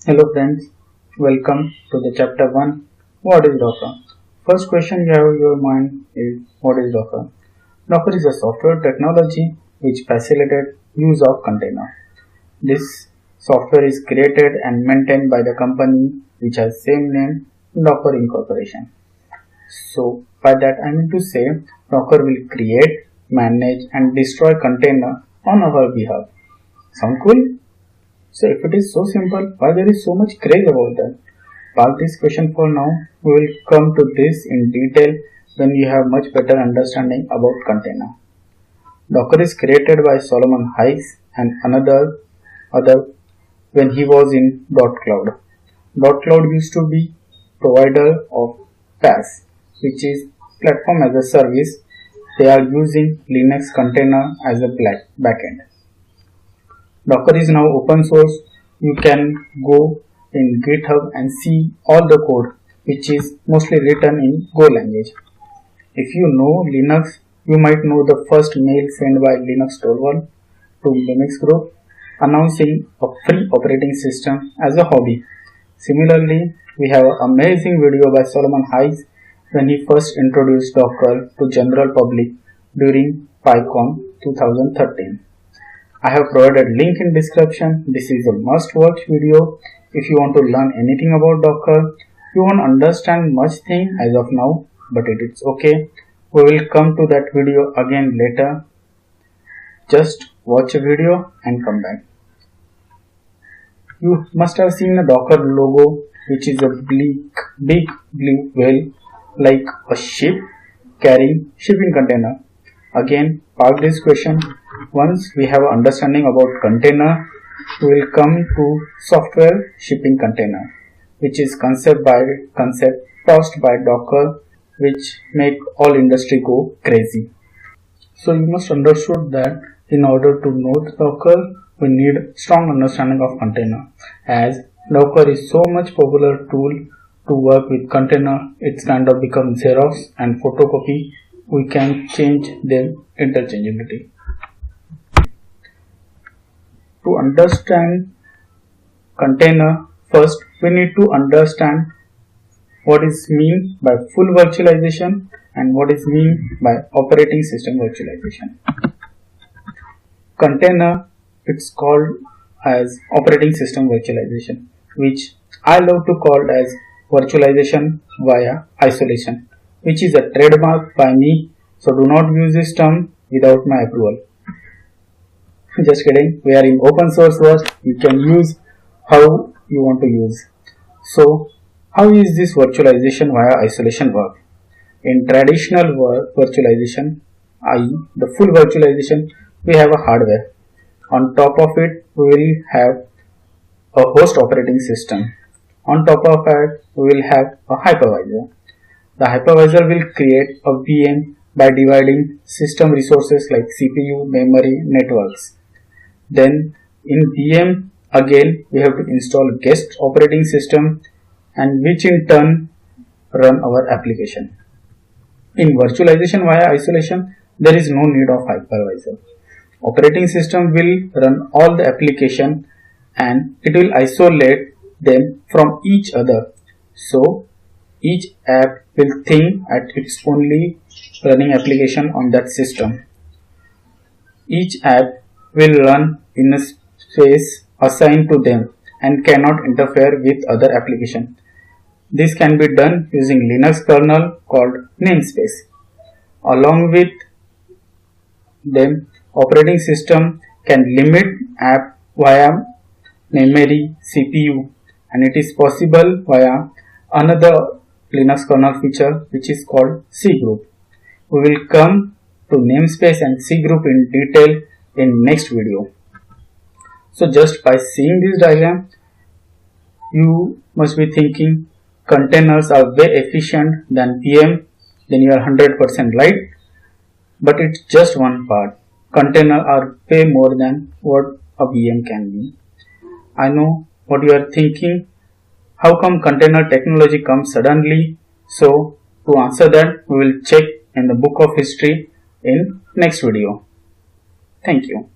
Hello friends, welcome to the chapter 1. What is Docker? First question you have in your mind is what is Docker? Docker is a software technology which facilitates use of container. This software is created and maintained by the company which has same name Docker Incorporation. So by that I mean to say Docker will create, manage and destroy container on our behalf. Sound cool? So if it is so simple, why there is so much craze about that? Park this question for now. We will come to this in detail when you have much better understanding about container. Docker is created by Solomon Hykes and other when he was in .cloud. .cloud used to be provider of PaaS, which is platform as a service. They are using Linux container as a backend. Docker is now open source. You can go in GitHub and see all the code which is mostly written in Go language. If you know Linux, you might know the first mail sent by Linux Torvald to Linux group announcing a free operating system as a hobby. Similarly, we have an amazing video by Solomon Hykes when he first introduced Docker to general public during PyCon 2013. I have provided link in description. This is a must watch video if you want to learn anything about Docker. You won't understand much thing as of now, but it is okay. We will come to that video again later. Just watch a video and come back. You must have seen a Docker logo, which is a big blue whale like a ship carrying shipping container. Again, park this question. Once we have an understanding about container, we will come to software shipping container, which is concept caused by Docker, which make all industry go crazy. So you must understood that in order to know Docker, we need strong understanding of container. As Docker is so much popular tool to work with container, it's kind of become Xerox and photocopy. We can change them interchangeability. To understand container, first we need to understand what is mean by full virtualization and what is mean by operating system virtualization. Container, it's called as operating system virtualization, which I love to call as virtualization via isolation, which is a trademark by me, so do not use this term without my approval. Just kidding, we are in open source world, you can use how you want to use. So how is this virtualization via isolation work? In traditional virtualization, i.e. the full virtualization, we have a hardware. On top of it, we will have a host operating system. On top of it, we will have a hypervisor. The hypervisor will create a VM by dividing system resources like CPU, memory, networks. Then in VM again we have to install guest operating system and which in turn run our application. In virtualization via isolation, there is no need of hypervisor. Operating system will run all the application and it will isolate them from each other. So each app will think at its only running application on that system. Each app will run in a space assigned to them and cannot interfere with other application. This can be done using Linux kernel called namespace. Along with them, operating system can limit app via memory, CPU, and it is possible via another Linux kernel feature which is called C group. We will come to namespace and C group in detail in next video. So just by seeing this diagram, you must be thinking containers are way efficient than VM, then you are 100% right, but it's just one part. Containers are way more than what a VM can be. I know what you are thinking, how come container technology comes suddenly? So to answer that, we will check in the book of history in next video. Thank you.